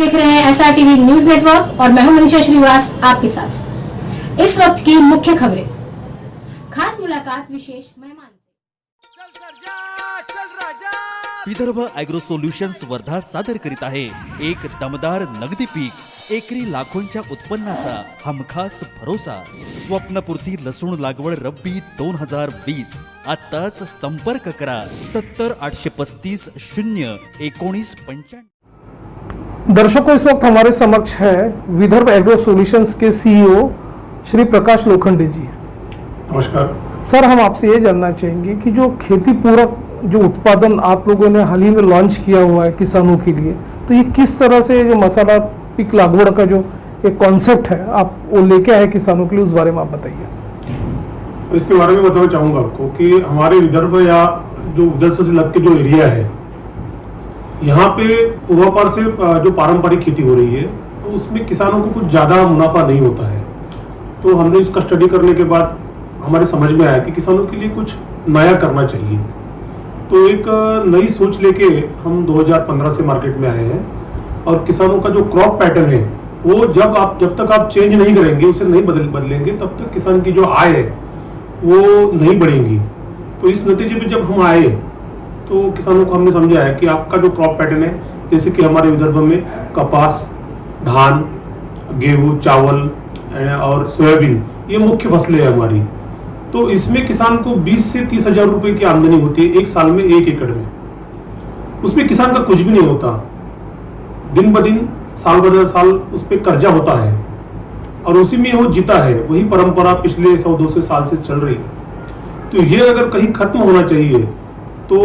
देख रहे हैं SRTV न्यूज नेटवर्क और मैं हूं मनीषा श्रीवास आपके साथ। इस वक्त की मुख्य खबरें, खास मुलाकात विशेष मेहमान से। विदर्भ ॲग्रो सोल्युशन्स वर्धा सादर करीत आहे एक दमदार नगदी पीक, एकरी लाखोंच्या उत्पन्नाचा हमखास भरोसा। स्वप्नपूर्ती लसूण लागवड रब्बी 2020। आताच संपर्क करा 70 835 01995। दर्शकों, इस वक्त हमारे समक्ष है विदर्भ एग्रो सॉल्यूशंस के CEO श्री प्रकाश लोखंडे जी। नमस्कार सर, हम आपसे ये जानना चाहेंगे कि जो खेती पूरक जो उत्पादन आप लोगों ने हाल ही में लॉन्च किया हुआ है किसानों के लिए, तो ये किस तरह से जो मसाला पीक लागवड़ का जो एक कॉन्सेप्ट है आप वो लेके आए किसानों के लिए, उस बारे में आप बताइए। इसके बारे में बताना चाहूँगा आपको कि हमारे विदर्भ या जो विदर्भ से लग के जो एरिया है, यहाँ पे पूर्वापार से जो पारंपरिक खेती हो रही है, तो उसमें किसानों को कुछ ज़्यादा मुनाफा नहीं होता है। तो हमने इसका स्टडी करने के बाद हमारे समझ में आया कि किसानों के लिए कुछ नया करना चाहिए। तो एक नई सोच लेके हम 2015 से मार्केट में आए हैं और किसानों का जो क्रॉप पैटर्न है वो जब तक आप चेंज नहीं करेंगे, उसे नहीं बदलेंगे, तब तक किसान की जो आय है वो नहीं बढ़ेगी। तो इस नतीजे पे जब हम आए तो किसानों को हमने समझाया कि आपका जो क्रॉप पैटर्न है, जैसे कि हमारे विदर्भ में कपास, धान, गेहूँ, चावल और सोयाबीन, ये मुख्य फसलें हैं हमारी। तो इसमें किसान को 20 से 30 हजार रुपए की आमदनी होती है एक साल में, 1 एकड़ में। उसमें किसान का कुछ भी नहीं होता, दिन ब दिन साल ब साल उस पर कर्जा होता है और उसी में वो जीता है। वही परंपरा पिछले 100-200 साल से चल रही है। तो ये अगर कहीं खत्म होना चाहिए तो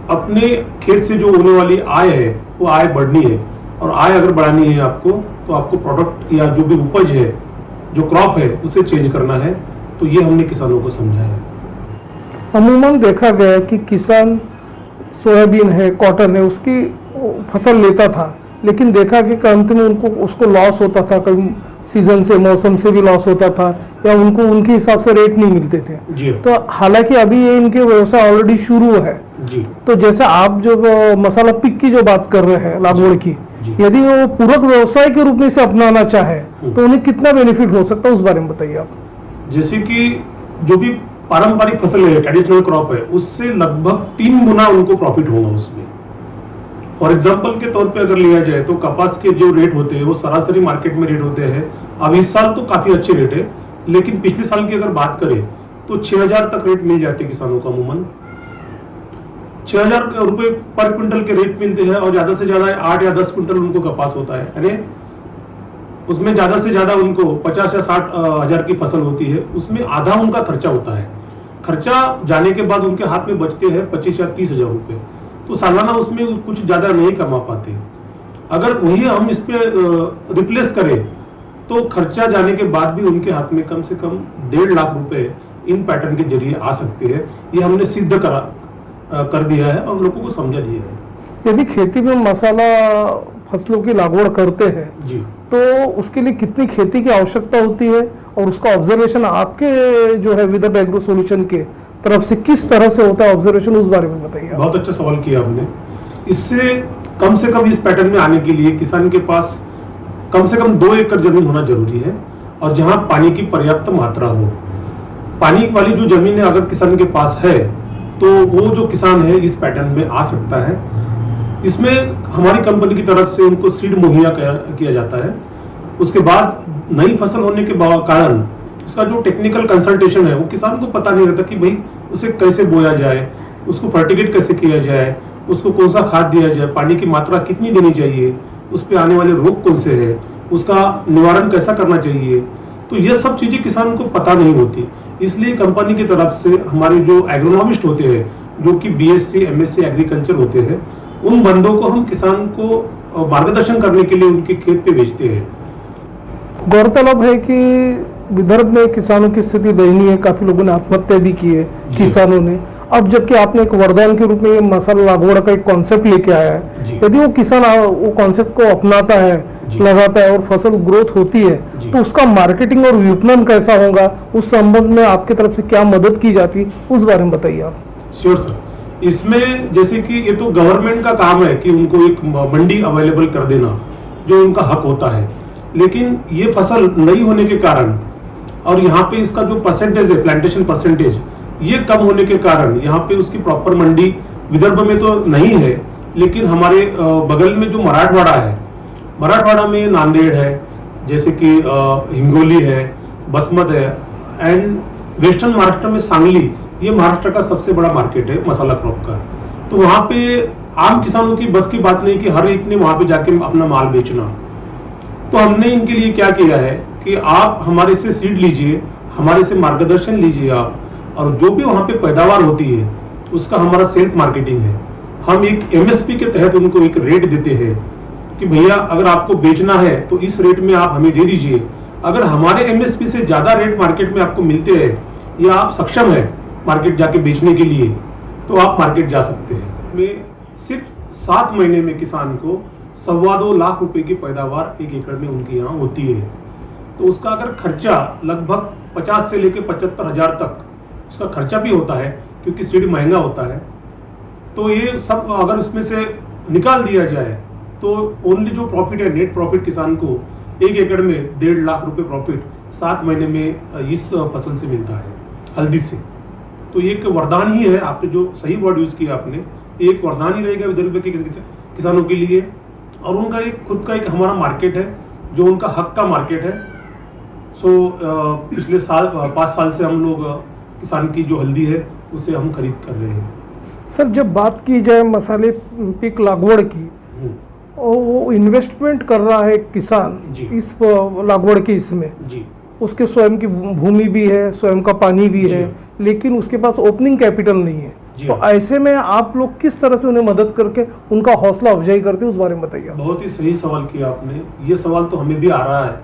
अपने खेत से जो होने वाली आय है वो आय बढ़नी है, और आय अगर बढ़ानी है आपको, तो आपको प्रोडक्ट या जो भी उपज है, जो क्रॉप है, उसे चेंज करना है। तो ये हमने किसानों को समझाया। अमूमन देखा गया है कि किसान सोयाबीन है, कॉटन है, उसकी फसल लेता था, लेकिन देखा कि अंत में उसको लॉस होता था, कभी सीजन से, मौसम से भी लॉस होता था, या उनको उनके हिसाब से रेट नहीं मिलते थे जी। तो हालांकि अभी ये इनके व्यवसाय ऑलरेडी शुरू है जी। तो जैसे आप जो मसाला पिक की जो बात कर रहे हैं लागवड़ की, यदि वो पूरक व्यवसाय के रूप में इसे अपनाना चाहे तो उन्हें कितना बेनिफिट हो सकता है, उस बारे में बताइए आप। जैसे कि जो भी पारंपरिक फसल है, ट्रेडिशनल क्रॉप है, उससे लगभग 3 गुना उनको प्रॉफिट होगा उसमें। फॉर एग्जांपल के तौर पे अगर लिया जाए तो कपास के जो रेट होते हैं वो सरासरी मार्केट में रेट होते हैं। अब इस साल तो काफी अच्छे रेट है, लेकिन पिछले साल की अगर बात करें तो 6000 तक रेट मिल जाते किसानों को। अमूमन 6000 रुपए पर क्विंटल के रेट मिलते हैं, और ज्यादा से ज्यादा 8 या 10 क्विंटल उनको कपास होता है, यानी उसमें ज्यादा से ज्यादा उनको 50 या 60 हजार की फसल होती है। उसमें आधा उनका खर्चा होता है। खर्चा जाने के बाद उनके हाथ में बचते हैं 25 या 30 हजार रुपए। तो सालाना उसमें कुछ ज्यादा नहीं कमा पाते। अगर वही हम इस पे रिप्लेस करें तो खर्चा जाने के बाद भी उनके हाथ में कम से कम 1.5 लाख रुपए इन पैटर्न के जरिए आ सकते हैं। ये हमने सिद्ध कर दिया है और लोगों को समझा दिया है। यदि खेती में मसाला फसलों की लागवड़ करते हैं जी, तो उसके लिए कितनी खेती की आवश्यकता होती है, और उसका ऑब्जर्वेशन आपके जो है विदर्भ एग्रो सॉल्यूशन के तरफ से किस तरह से होता है ऑब्जर्वेशन, उस बारे में बताइए। बहुत अच्छा सवाल किया आपने। इससे कम से कम इस पैटर्न में आने के लिए किसान के पास कम से कम 2 एकड़ जमीन होना जरूरी है, और जहां पानी की पर्याप्त मात्रा हो। पानी वाली जो जमीन है अगर किसान के पास है तो वो जो किसान है इस पैटर्न में आ सकता है। इसमें हमारी कंपनी की तरफ से उनको सीड मुहैया किया जाता है। उसके बाद नई फसल होने के कारण इसका जो टेक्निकल कंसल्टेशन है वो किसान को पता नहीं रहता कि भाई उसे कैसे बोया जाए, उसको फर्टिगेट कैसे किया जाए, उसको कौन सा खाद दिया जाए, पानी की मात्रा कितनी देनी चाहिए, उस पर आने वाले रोग कौन से है, उसका निवारण कैसा करना चाहिए। तो ये सब चीजें किसान को पता नहीं होती। इसलिए कंपनी की तरफ से हमारे जो एग्रोनॉमिस्ट होते हैं, जो कि BSc MSc एग्रीकल्चर होते हैं, उन बंदों को हम किसान को मार्गदर्शन करने के लिए उनके खेत पे भेजते हैं। गौरतलब है कि विदर्भ में किसानों की स्थिति दयनीय है, काफी लोगों ने आत्महत्या भी की है किसानों ने। अब जबकि आपने एक वरदान के रूप में ये मसाला लागवड़ का एक कॉन्सेप्ट लेके आया है, यदि वो किसान वो कॉन्सेप्ट को अपनाता है, लगाता है और फसल ग्रोथ होती है, तो उसका मार्केटिंग और विपणन कैसा होगा, उस संबंध में आपकी तरफ से क्या मदद की जाती है, उस बारे में बताइए आप। Sure sir. इसमें जैसे कि ये तो गवर्नमेंट का काम है कि उनको एक मंडी अवेलेबल कर देना, जो उनका हक होता है। लेकिन ये फसल नहीं होने के कारण और यहाँ पे इसका जो परसेंटेज है, प्लांटेशन परसेंटेज, ये कम होने के कारण यहाँ पे उसकी प्रॉपर मंडी विदर्भ में तो नहीं है, लेकिन हमारे बगल में जो मराठवाड़ा है, मराठवाड़ा में नांदेड़ है, जैसे कि हिंगोली है, बसमत है, एंड वेस्टर्न महाराष्ट्र में सांगली, ये महाराष्ट्र का सबसे बड़ा मार्केट है मसाला क्रॉप का। तो वहाँ पे आम किसानों की बस की बात नहीं कि हर एक ने वहाँ पे जाके अपना माल बेचना। तो हमने इनके लिए क्या किया है कि आप हमारे से सीड लीजिए, हमारे से मार्गदर्शन लीजिए आप, और जो भी वहाँ पे पैदावार होती है उसका हमारा सेल्फ मार्केटिंग है। हम एक एमएसपी के तहत उनको एक रेट देते हैं कि भैया अगर आपको बेचना है तो इस रेट में आप हमें दे दीजिए। अगर हमारे एमएसपी से ज्यादा रेट मार्केट में आपको मिलते हैं या आप सक्षम है मार्केट जाके बेचने के लिए, तो आप मार्केट जा सकते हैं। में सिर्फ 7 महीने में किसान को 2.25 लाख रुपए की पैदावार 1 एकड़ में उनके यहाँ होती है। तो उसका अगर खर्चा लगभग 50 से लेकर 75 हजार तक उसका खर्चा भी होता है, क्योंकि सीड महंगा होता है। तो ये सब अगर उसमें से निकाल दिया जाए तो ओनली जो प्रॉफिट है, नेट प्रॉफिट किसान को 1 एकड़ में 1.5 लाख रुपए प्रॉफिट 7 महीने में इस फसल से मिलता है, हल्दी से। तो ये एक वरदान ही है, आपने जो सही वर्ड यूज किया आपने, एक वरदान ही रहेगा विदर्भ के किसानों के लिए। और उनका एक खुद का एक हमारा मार्केट है जो उनका हक का मार्केट है। पिछले 5 साल से हम लोग किसान की जो हल्दी है उसे हम खरीद कर रहे हैं। सर, जब बात की जाए मसाले पीक लागवड़ की, और वो इन्वेस्टमेंट कर रहा है किसान इस लागवड़ के इसमें जी, उसके स्वयं की भूमि भी है, स्वयं का पानी भी है, लेकिन उसके पास ओपनिंग कैपिटल नहीं है। तो ऐसे में आप लोग किस तरह से उन्हें मदद करके उनका हौसला अफजाई करते हैं, उस बारे में बताइए। बहुत ही सही सवाल किया आपने। ये सवाल तो हमें भी आ रहा है,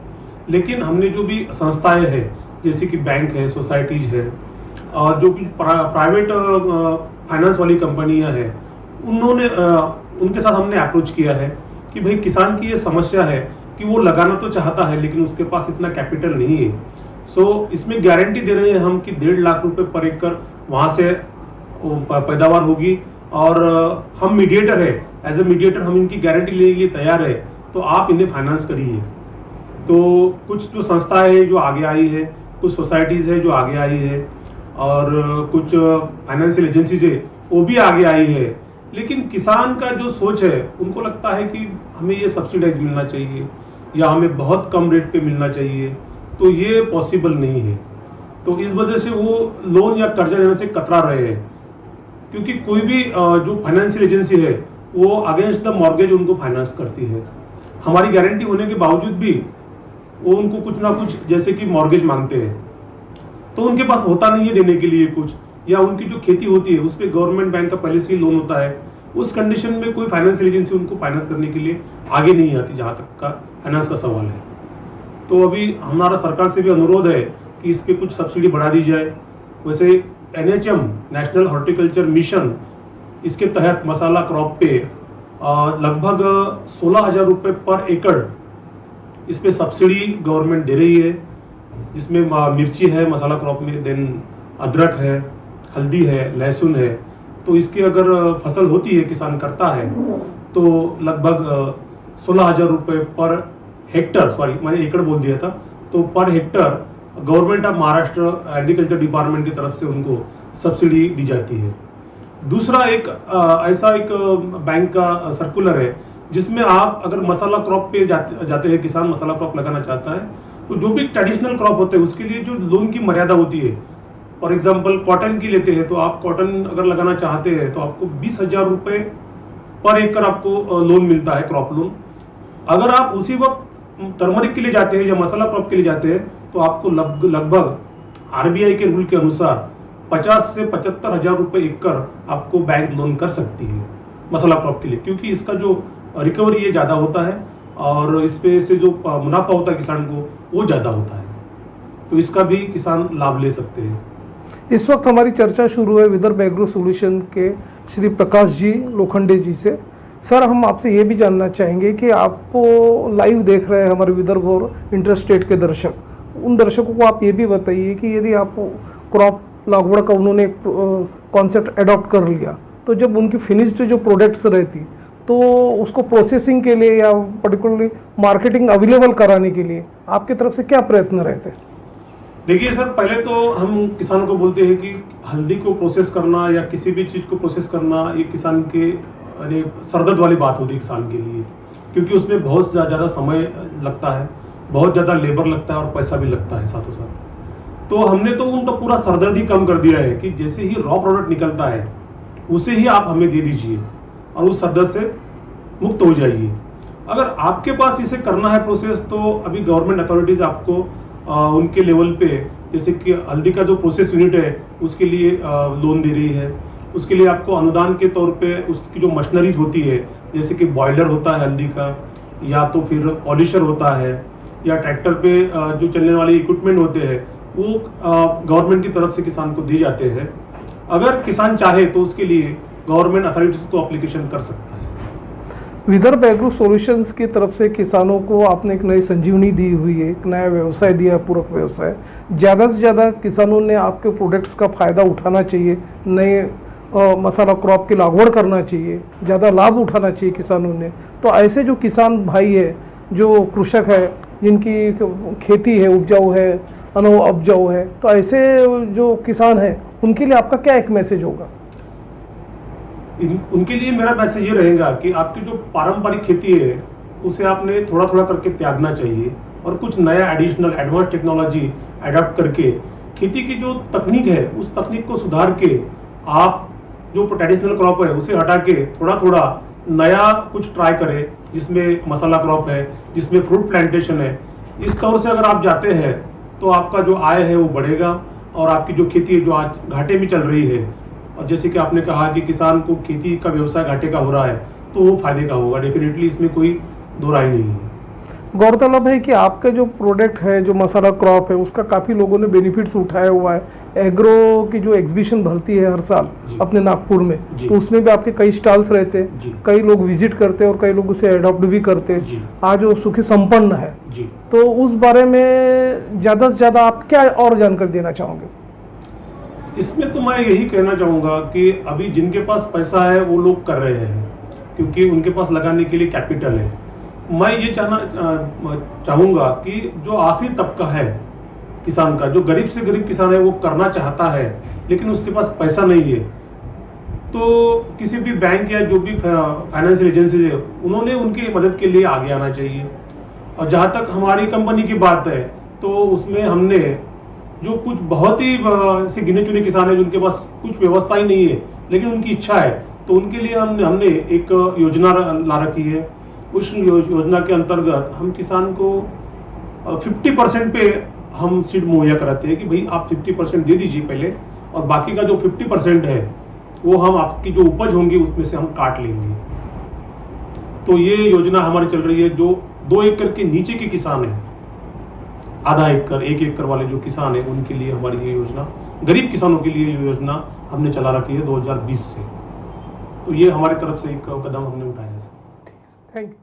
लेकिन हमने जो भी संस्थाएं हैं जैसे कि बैंक है, सोसाइटीज है, और जो कि प्राइवेट फाइनेंस वाली कंपनियां हैं, उन्होंने उनके साथ हमने अप्रोच किया है कि भाई किसान की ये समस्या है कि वो लगाना तो चाहता है लेकिन उसके पास इतना कैपिटल नहीं है। सो इसमें गारंटी दे रहे हैं हम कि 1.5 लाख रुपए पर एकड़ वहाँ से पैदावार होगी, और हम मीडिएटर है, एज ए मीडिएटर हम इनकी गारंटी लेने के लिए तैयार है, तो आप इन्हें फाइनेंस करिए। तो कुछ जो संस्थाएं हैं जो आगे आई है, कुछ सोसाइटीज़ है जो आगे आई है, और कुछ फाइनेंशियल एजेंसीज है वो भी आगे आई है। लेकिन किसान का जो सोच है, उनको लगता है कि हमें ये सब्सिडाइज मिलना चाहिए या हमें बहुत कम रेट पे मिलना चाहिए, तो ये पॉसिबल नहीं है। तो इस वजह से वो लोन या कर्जा लेने से कतरा रहे हैं, क्योंकि कोई भी जो फाइनेंशियल एजेंसी है वो अगेंस्ट द मॉर्गेज उनको फाइनेंस करती है। हमारी गारंटी होने के बावजूद भी वो उनको कुछ ना कुछ जैसे कि मॉर्गेज मांगते हैं, तो उनके पास होता नहीं है देने के लिए कुछ, या उनकी जो खेती होती है उस पर गवर्नमेंट बैंक का पहले से ही लोन होता है। उस कंडीशन में कोई फाइनेंशियल एजेंसी उनको फाइनेंस करने के लिए आगे नहीं आती, जहाँ तक का फाइनेंस का सवाल है। तो अभी हमारा सरकार से भी अनुरोध है कि इस पर कुछ सब्सिडी बढ़ा दी जाए। वैसे NHM नेशनल हॉर्टिकल्चर मिशन, इसके तहत मसाला क्रॉप पे लगभग 16,000 रुपये पर एकड़ इस पे सब्सिडी गवर्नमेंट दे रही है, जिसमें मिर्ची है मसाला क्रॉप में, देन अदरक है, हल्दी है, लहसुन है। तो इसकी अगर फसल होती है, किसान करता है, तो लगभग 16,000 रुपये पर हेक्टर, सॉरी मैंने एकड़ बोल दिया था, तो per hectare government of Maharashtra agriculture department की तरफ से उनको सब्सिडी दी जाती है। दूसरा एक ऐसा एक बैंक का सर्कुलर है जिसमें आप अगर मसाला क्रॉप पे जाते हैं, किसान मसाला क्रॉप लगाना चाहता है, तो जो भी ट्रेडिशनल क्रॉप होते हैं उसके लिए जो लोन की मर्यादा होती है, फॉर एग्जांपल कॉटन की लेते हैं, तो आप कॉटन अगर लगाना चाहते हैं तो आपको 20,000 रुपये पर एकड़ आपको लोन मिलता है, क्रॉप लोन। अगर आप उसी वक्त टर्मरिक के लिए जाते हैं या मसाला क्रॉप के लिए जाते हैं तो आपको लगभग RBI के रूल के अनुसार 50 से 75,000 रुपये एकड़ आपको बैंक लोन कर सकती है मसाला क्रॉप के लिए, क्योंकि इसका जो रिकवरी है ज़्यादा होता है और इस पे से जो मुनाफा होता है किसान को वो ज़्यादा होता है, तो इसका भी किसान लाभ ले सकते हैं। इस वक्त हमारी चर्चा शुरू है विदर्भ एग्रो सॉल्यूशन के श्री प्रकाश जी लोखंडे जी से। सर, हम आपसे ये भी जानना चाहेंगे कि आपको लाइव देख रहे हैं हमारे विदर्भ और इंटरस्टेट के दर्शक, उन दर्शकों को आप ये भी बताइए कि यदि आप क्रॉप लागवड़ का उन्होंने कॉन्सेप्ट अडॉप्ट कर लिया, तो जब उनकी फिनिश्ड जो प्रोडक्ट्स रहती तो उसको प्रोसेसिंग के लिए या पर्टिकुलरली मार्केटिंग अवेलेबल कराने के लिए आपकी तरफ से क्या प्रयत्न रहते हैं? देखिए सर, पहले तो हम किसानों को बोलते हैं कि हल्दी को प्रोसेस करना या किसी भी चीज़ को प्रोसेस करना ये किसान के अरे सरदर्द वाली बात होती है किसान के लिए, क्योंकि उसमें बहुत ज़्यादा समय लगता है, बहुत ज़्यादा लेबर लगता है और पैसा भी लगता है साथों साथ। तो हमने तो उनका पूरा सरदर्द ही कम कर दिया है कि जैसे ही रॉ प्रोडक्ट निकलता है उसे ही आप हमें दे दीजिए और उस सरदर्द से मुक्त हो जाइए। अगर आपके पास इसे करना है प्रोसेस, तो अभी गवर्नमेंट अथॉरिटीज़ आपको उनके लेवल पे, जैसे कि हल्दी का जो प्रोसेस यूनिट है उसके लिए लोन दे रही है, उसके लिए आपको अनुदान के तौर पे उसकी जो मशीनरीज होती है, जैसे कि बॉयलर होता है हल्दी का, या तो फिर पॉलिशर होता है, या ट्रैक्टर पे जो चलने वाले इक्विपमेंट होते हैं, वो गवर्नमेंट की तरफ से किसान को दिए जाते हैं। अगर किसान चाहे तो उसके लिए गवर्नमेंट अथॉरिटीज़ को एप्लीकेशन कर सकता है। विदर्भ एग्रो सॉल्यूशंस की तरफ से किसानों को आपने एक नई संजीवनी दी हुई है, एक नया व्यवसाय दिया है, पूरक व्यवसाय। ज़्यादा से ज़्यादा किसानों ने आपके प्रोडक्ट्स का फ़ायदा उठाना चाहिए, नए मसाला क्रॉप की लागवड़ करना चाहिए, ज़्यादा लाभ उठाना चाहिए किसानों ने। तो ऐसे जो किसान भाई है, जो कृषक है, जिनकी खेती है, उपजाऊ है, उपजाऊ है, तो ऐसे जो किसान है उनके लिए आपका क्या एक मैसेज होगा? उनके लिए मेरा मैसेज ये रहेगा कि आपकी जो पारंपरिक खेती है उसे आपने थोड़ा थोड़ा करके त्यागना चाहिए और कुछ नया एडिशनल एडवांस टेक्नोलॉजी अडॉप्ट करके खेती की जो तकनीक है उस तकनीक को सुधार के आप जो ट्रेडिशनल क्रॉप है उसे हटा के थोड़ा थोड़ा नया कुछ ट्राई करें, जिसमें मसाला क्रॉप है, जिसमें फ्रूट प्लांटेशन है। इस तौर से अगर आप जाते हैं तो आपका जो आय है वो बढ़ेगा और आपकी जो खेती है जो आज घाटे में चल रही है, और जैसे कि आपने कहा कि किसान को खेती का व्यवसाय घाटे का हो रहा है, तो वो फायदे का होगा डेफिनेटली, इसमें कोई दो राय नहीं है। गौरतलब है कि आपका जो प्रोडक्ट है, जो मसाला क्रॉप है, उसका काफ़ी लोगों ने बेनिफिट्स उठाया हुआ है। एग्रो की जो एग्जीबिशन भरती है हर साल अपने नागपुर में, तो उसमें भी आपके कई स्टॉल्स रहते हैं, कई लोग विजिट करते हैं और कई लोग उसे अडॉप्ट भी करते हैं। आज वो सुखी संपन्न है, तो उस बारे में ज़्यादा से ज़्यादा आप क्या और जानकारी देना चाहोगे? इसमें तो मैं यही कहना चाहूँगा कि अभी जिनके पास पैसा है वो लोग कर रहे हैं, क्योंकि उनके पास लगाने के लिए कैपिटल है। मैं ये चाहूँगा कि जो आखिरी तबका है किसान का, जो गरीब से गरीब किसान है, वो करना चाहता है लेकिन उसके पास पैसा नहीं है, तो किसी भी बैंक या जो भी फाइनेंशियल एजेंसीज है उन्होंने उनकी मदद के लिए आगे आना चाहिए। और जहाँ तक हमारी कंपनी की बात है, तो उसमें हमने जो कुछ बहुत ही से गिने चुने किसान हैं जिनके पास कुछ व्यवस्था ही नहीं है लेकिन उनकी इच्छा है, तो उनके लिए हमने एक योजना ला रखी है। उस योजना के अंतर्गत हम किसान को 50% पे हम सीड मुहैया कराते हैं कि भाई आप 50% दे दीजिए पहले, और बाकी का जो 50% है वो हम आपकी जो उपज होंगी उसमें से हम काट लेंगे। तो ये योजना हमारी चल रही है। जो 2 एकड़ के नीचे के किसान हैं, आधा एकड़ 1 एकड़ वाले जो किसान हैं, उनके लिए हमारी ये योजना, गरीब किसानों के लिए ये योजना हमने चला रखी है 2020 से। तो ये हमारी तरफ से एक कदम हमने उठाया है। Thank you.